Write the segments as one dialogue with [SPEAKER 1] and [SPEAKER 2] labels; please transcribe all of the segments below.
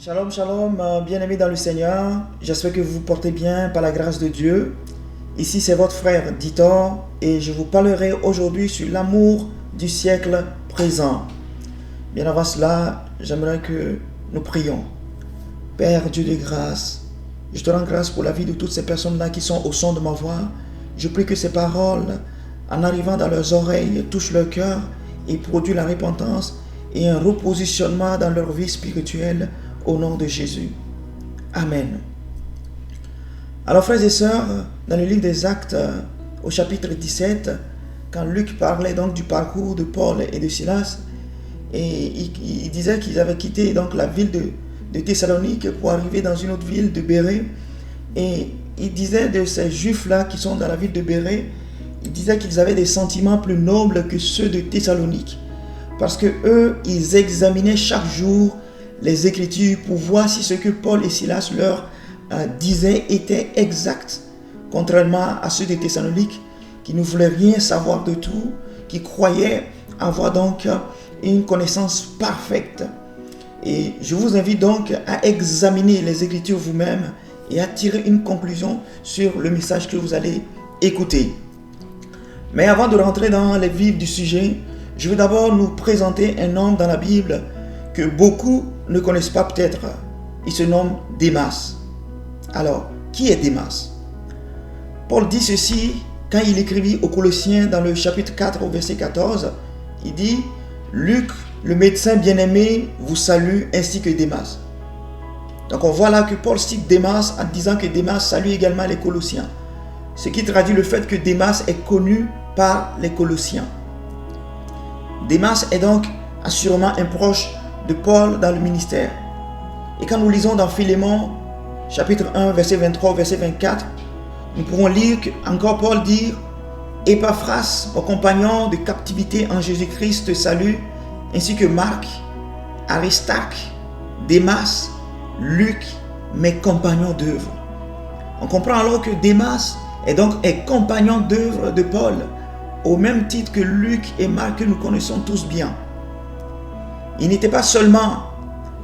[SPEAKER 1] Shalom, shalom, bien-aimés dans le Seigneur. J'espère que vous vous portez bien par la grâce de Dieu. Ici, c'est votre frère Ditor et je vous parlerai aujourd'hui sur l'amour du siècle présent. Bien avant cela, j'aimerais que nous prions. Père Dieu de grâce, je te rends grâce pour la vie de toutes ces personnes-là qui sont au son de ma voix. Je prie que ces paroles, en arrivant dans leurs oreilles, touchent leur cœur et produisent la repentance et un repositionnement dans leur vie spirituelle au nom de Jésus. Amen. Alors frères et sœurs, dans le livre des Actes, au chapitre 17, quand Luc parlait donc du parcours de Paul et de Silas, et il disait qu'ils avaient quitté donc la ville de Thessalonique pour arriver dans une autre ville de Bérée, et il disait de ces juifs-là qui sont dans la ville de Bérée, il disait qu'ils avaient des sentiments plus nobles que ceux de Thessalonique, parce que eux, ils examinaient chaque jour les Écritures pour voir si ce que Paul et Silas leur disaient était exact, contrairement à ceux de Thessalonique qui ne voulaient rien savoir de tout, qui croyaient avoir donc une connaissance parfaite. Et je vous invite donc à examiner les Écritures vous-même et à tirer une conclusion sur le message que vous allez écouter. Mais avant de rentrer dans les vifs du sujet, je vais d'abord nous présenter un homme dans la Bible que beaucoup ne connaissent pas peut-être. Il se nomme Démas. Alors, qui est Démas? Paul dit ceci quand il écrivit aux Colossiens dans le chapitre 4 au verset 14. Il dit: Luc, le médecin bien-aimé, vous salue ainsi que Démas. Donc on voit là que Paul cite Démas en disant que Démas salue également les Colossiens. Ce qui traduit le fait que Démas est connu par les Colossiens. Démas est donc assurément un proche de Paul dans le ministère. Et quand nous lisons dans Philémon, chapitre 1, verset 23, verset 24, nous pouvons lire encore Paul dire: Épaphras, mon compagnon de captivité en Jésus-Christ, te salue, ainsi que Marc, Aristarque, Démas, Luc, mes compagnons d'œuvre. On comprend alors que Démas est compagnon d'œuvre de Paul, au même titre que Luc et Marc que nous connaissons tous bien. Il n'était pas seulement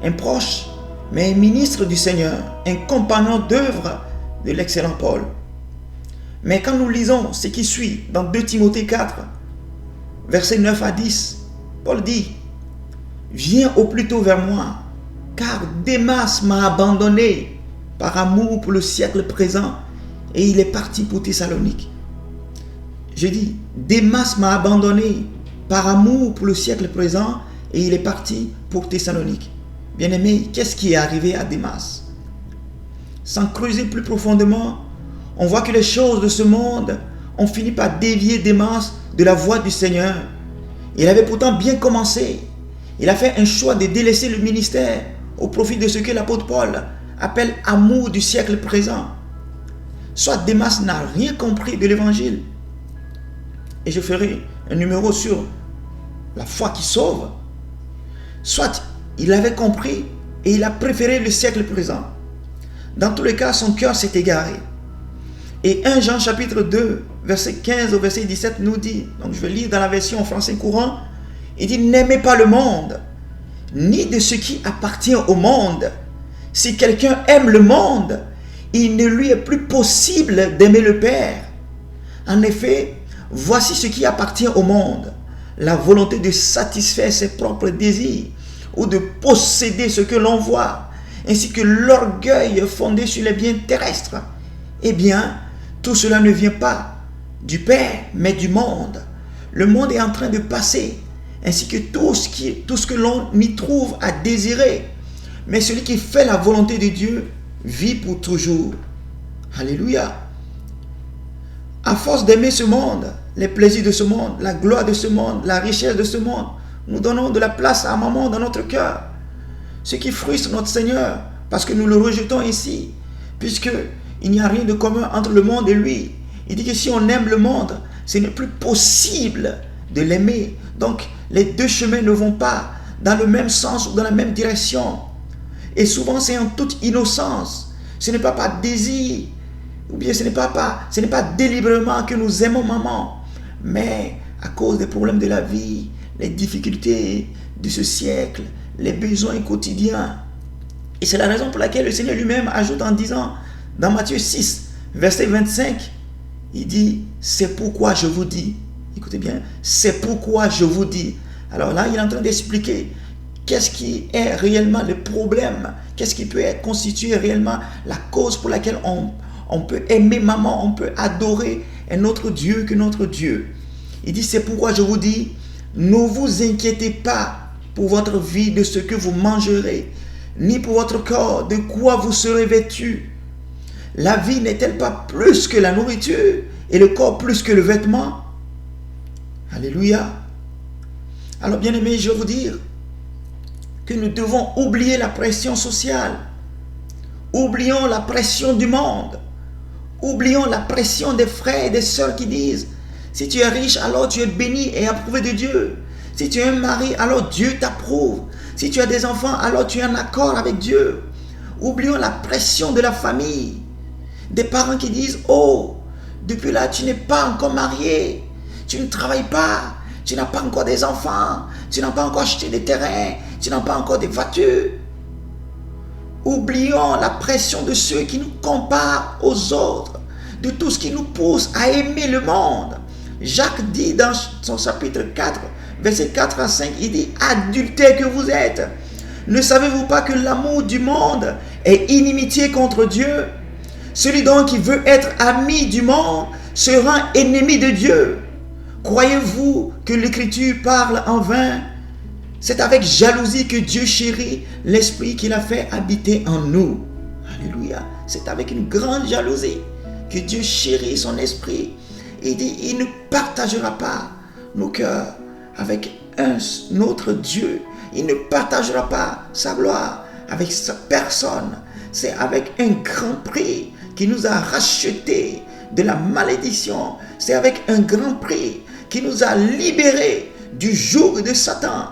[SPEAKER 1] un proche, mais un ministre du Seigneur, un compagnon d'œuvre de l'excellent Paul. Mais quand nous lisons ce qui suit dans 2 Timothée 4, versets 9 à 10, Paul dit: Viens au plus tôt vers moi, car Démas m'a abandonné par amour pour le siècle présent, et il est parti pour Thessalonique. Je dis, Démas m'a abandonné par amour pour le siècle présent, et il est parti pour Thessalonique. Bien-aimé, qu'est-ce qui est arrivé à Démas? Sans creuser plus profondément, on voit que les choses de ce monde ont fini par dévier Démas de la voie du Seigneur. Il avait pourtant bien commencé. Il a fait un choix de délaisser le ministère au profit de ce que l'apôtre Paul appelle amour du siècle présent. Soit Démas n'a rien compris de l'évangile, et je ferai un numéro sur la foi qui sauve, soit il avait compris et il a préféré le siècle présent. Dans tous les cas, son cœur s'est égaré. Et 1 Jean chapitre 2, verset 15 au verset 17 nous dit, donc je vais lire dans la version en français courant, il dit: N'aimez pas le monde, ni de ce qui appartient au monde. Si quelqu'un aime le monde, il ne lui est plus possible d'aimer le Père. En effet, voici ce qui appartient au monde: la volonté de satisfaire ses propres désirs ou de posséder ce que l'on voit, ainsi que l'orgueil fondé sur les biens terrestres. Eh bien, tout cela ne vient pas du Père, mais du monde. Le monde est en train de passer, ainsi que tout ce que l'on y trouve à désirer. Mais celui qui fait la volonté de Dieu vit pour toujours. Alléluia. À force d'aimer ce monde, les plaisirs de ce monde, la gloire de ce monde, la richesse de ce monde, nous donnons de la place à un moment dans notre cœur. Ce qui frustre notre Seigneur, parce que nous le rejetons ici, puisqu'il n'y a rien de commun entre le monde et lui. Il dit que si on aime le monde, ce n'est plus possible de l'aimer. Donc, les deux chemins ne vont pas dans le même sens ou dans la même direction. Et souvent, c'est en toute innocence. Ce n'est pas par désir, ou bien ce n'est pas délibérément que nous aimons maman, mais à cause des problèmes de la vie, les difficultés de ce siècle, les besoins quotidiens. Et c'est la raison pour laquelle le Seigneur lui-même ajoute en disant, dans Matthieu 6, verset 25, il dit, c'est pourquoi je vous dis, écoutez bien, c'est pourquoi je vous dis. Alors là, il est en train d'expliquer qu'est-ce qui est réellement le problème, qu'est-ce qui peut constituer réellement la cause pour laquelle on peut aimer maman, on peut adorer un autre Dieu que notre Dieu. Il dit, c'est pourquoi je vous dis, ne vous inquiétez pas pour votre vie de ce que vous mangerez, ni pour votre corps de quoi vous serez vêtus. La vie n'est-elle pas plus que la nourriture et le corps plus que le vêtement? Alléluia. Alors bien aimé, je vais vous dire que nous devons oublier la pression sociale. Oublions la pression du monde. Oublions la pression des frères et des sœurs qui disent, si tu es riche, alors tu es béni et approuvé de Dieu. Si tu es un mari, alors Dieu t'approuve. Si tu as des enfants, alors tu es en accord avec Dieu. Oublions la pression de la famille. Des parents qui disent, oh, depuis là, tu n'es pas encore marié. Tu ne travailles pas. Tu n'as pas encore des enfants. Tu n'as pas encore acheté des terrains. Tu n'as pas encore des voitures. Oublions la pression de ceux qui nous comparent aux autres. De tout ce qui nous pousse à aimer le monde. Jacques dit dans son chapitre 4, verset 4 à 5, il dit, adultères que vous êtes, ne savez-vous pas que l'amour du monde est inimitié contre Dieu? Celui donc qui veut être ami du monde se rend ennemi de Dieu. Croyez-vous que l'Écriture parle en vain? C'est avec jalousie que Dieu chérit l'esprit qu'il a fait habiter en nous. Alléluia. C'est avec une grande jalousie que Dieu chérit son esprit. Il dit, il ne partagera pas nos cœurs avec un autre Dieu. Il ne partagera pas sa gloire avec sa personne. C'est avec un grand prix qui nous a rachetés de la malédiction. C'est avec un grand prix qui nous a libérés du joug de Satan.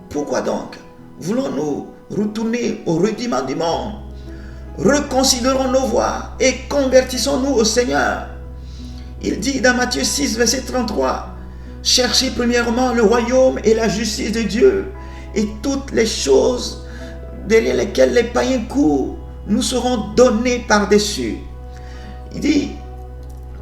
[SPEAKER 1] Pourquoi donc voulons-nous retourner au rudiment du monde? Reconsidérons nos voies et convertissons-nous au Seigneur. Il dit dans Matthieu 6, verset 33, « Cherchez premièrement le royaume et la justice de Dieu, et toutes les choses derrière lesquelles les païens courent nous seront données par-dessus. » Il dit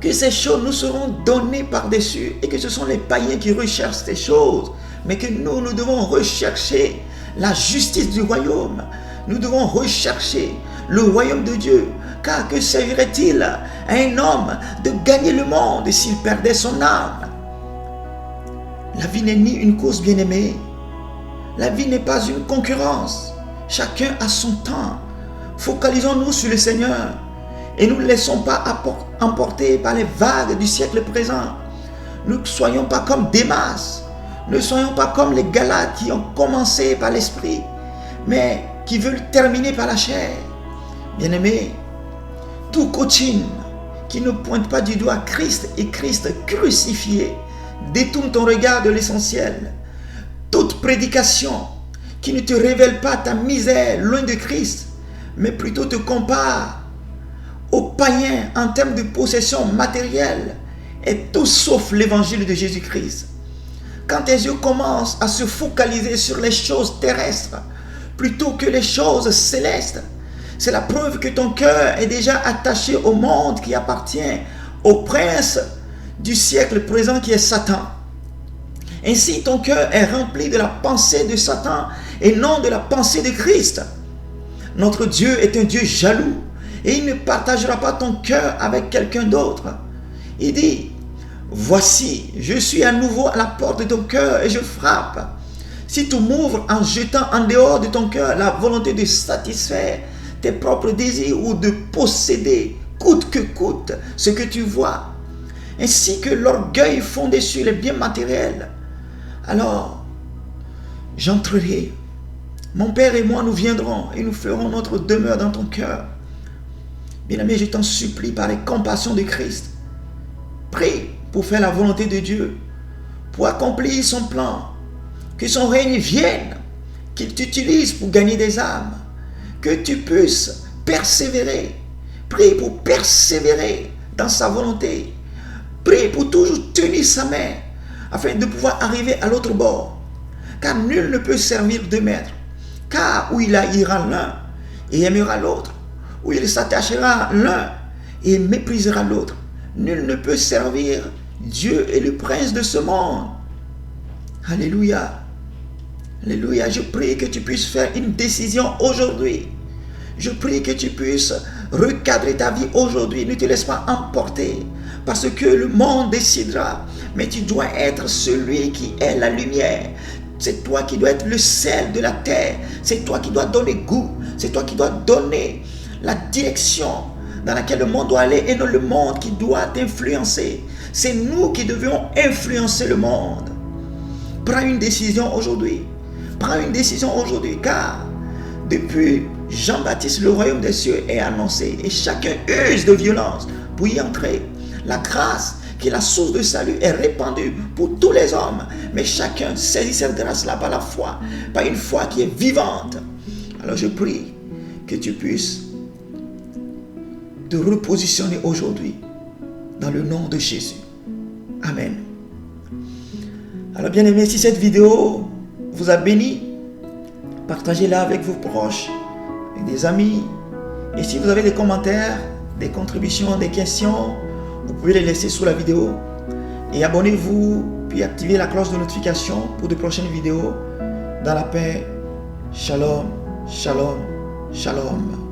[SPEAKER 1] que ces choses nous seront données par-dessus, et que ce sont les païens qui recherchent ces choses, mais que nous devons rechercher la justice du royaume. Nous devons rechercher le royaume de Dieu. Car que servirait-il à un homme de gagner le monde s'il perdait son âme? La vie n'est ni une course, bien-aimée. La vie n'est pas une concurrence. Chacun a son temps. Focalisons-nous sur le Seigneur et nous ne laissons pas emporter par les vagues du siècle présent. Ne soyons pas comme Démas. Ne soyons pas comme les Galates qui ont commencé par l'esprit, mais qui veulent terminer par la chair. Bien-aimés, tout coaching qui ne pointe pas du doigt Christ et Christ crucifié détourne ton regard de l'essentiel. Toute prédication qui ne te révèle pas ta misère loin de Christ, mais plutôt te compare aux païens en termes de possession matérielle, est tout sauf l'évangile de Jésus-Christ. Quand tes yeux commencent à se focaliser sur les choses terrestres plutôt que les choses célestes, c'est la preuve que ton cœur est déjà attaché au monde qui appartient au prince du siècle présent qui est Satan. Ainsi, ton cœur est rempli de la pensée de Satan et non de la pensée de Christ. Notre Dieu est un Dieu jaloux et il ne partagera pas ton cœur avec quelqu'un d'autre. Il dit, voici, je suis à nouveau à la porte de ton cœur et je frappe. Si tu m'ouvres en jetant en dehors de ton cœur la volonté de satisfaire tes propres désirs ou de posséder, coûte que coûte, ce que tu vois, ainsi que l'orgueil fondé sur les biens matériels, alors j'entrerai. Mon Père et moi, nous viendrons et nous ferons notre demeure dans ton cœur. Bien-aimé, je t'en supplie par les compassions de Christ, prie pour faire la volonté de Dieu, pour accomplir son plan, que son règne vienne, qu'il t'utilise pour gagner des âmes, que tu puisses persévérer. Prie pour persévérer dans sa volonté. Prie pour toujours tenir sa main afin de pouvoir arriver à l'autre bord. Car nul ne peut servir deux maîtres. Car où il ira l'un, et aimera l'autre, ou il s'attachera à l'un et méprisera l'autre. Nul ne peut servir Dieu et le prince de ce monde. Alléluia. Alléluia. Je prie que tu puisses faire une décision aujourd'hui. Je prie que tu puisses recadrer ta vie aujourd'hui. Ne te laisse pas emporter parce que le monde décidera. Mais tu dois être celui qui est la lumière. C'est toi qui dois être le sel de la terre. C'est toi qui dois donner goût. C'est toi qui dois donner la direction dans laquelle le monde doit aller et non le monde qui doit t'influencer. C'est nous qui devions influencer le monde. Prends une décision aujourd'hui. Prends une décision aujourd'hui car depuis Jean-Baptiste, le royaume des cieux est annoncé et chacun use de violence pour y entrer. La grâce qui est la source de salut est répandue pour tous les hommes. Mais chacun saisit cette grâce-là par la foi, par une foi qui est vivante. Alors je prie que tu puisses te repositionner aujourd'hui dans le nom de Jésus. Amen. Alors bien aimé, si cette vidéo vous a béni, partagez-la avec vos proches, avec des amis. Et si vous avez des commentaires, des contributions, des questions, vous pouvez les laisser sous la vidéo. Et abonnez-vous, puis activez la cloche de notification pour de prochaines vidéos. Dans la paix, shalom, shalom, shalom.